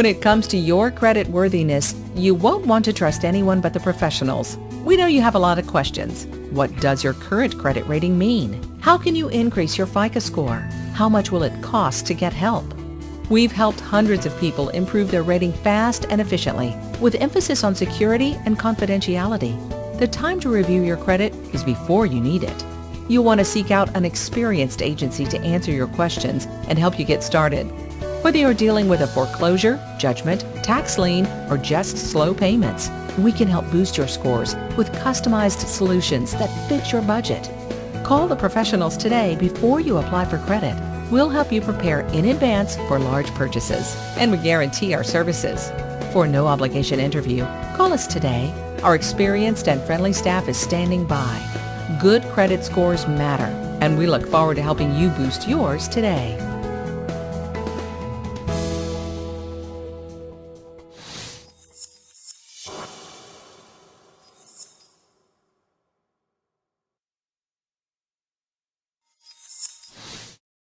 When it comes to your credit worthiness, you won't want to trust anyone but the professionals. We know you have a lot of questions. What does your current credit rating mean? How can you increase your FICO score? How much will it cost to get help? We've helped hundreds of people improve their rating fast and efficiently, with emphasis on security and confidentiality. The time to review your credit is before you need it. You'll want to seek out an experienced agency to answer your questions and help you get started. Whether you're dealing with a foreclosure, judgment, tax lien, or just slow payments, we can help boost your scores with customized solutions that fit your budget. Call the professionals today before you apply for credit. We'll help you prepare in advance for large purchases, and we guarantee our services. For a no-obligation interview, call us today. Our experienced and friendly staff is standing by. Good credit scores matter, and we look forward to helping you boost yours today.